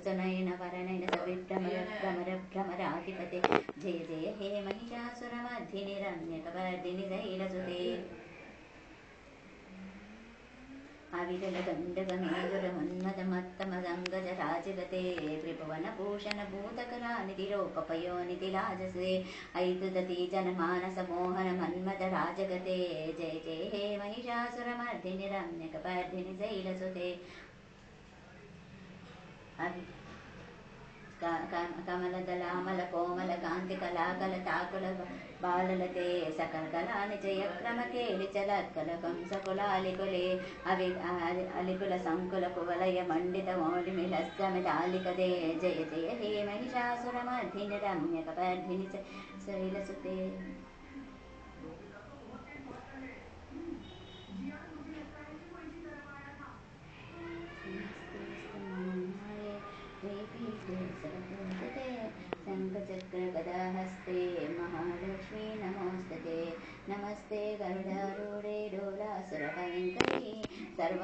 सुनयन वरनयन सविभ्रमराधिपते जय जय हे महिषासुरमर्दिनि रम्यकपर्दिनि शैलसुते अविरलगण्डकमेजुरमन्मदमत्तमदङ्गजराजगते त्रिभुवनभूषणभूतकलानिधिरोपपयोनिधिलाजसे ऐतुदती जनमानसमोहनमन्मदराजगते जय जय हे महिषासुरमर्दिनि रम्यकपर्दिनि शैलसुते कमलदलामल कोमल कांति कलाकलताकुल बाललते सकलकलानि जयक्रमकेलिचलत्कल कंसकुलालिकुले अलिकुल संकुल कुवलय मंडित मौलिमिलस्तमिलालिकदे जय जय हे महिषासुरमर्दिनि रम्यकपर्दिनि शैलसुते शङ्खचक्रगदाहस्ते महालक्ष्मी नमोस्तुते नमस्ते गरुडारूढे डोलासुरभयङ्करी सर्व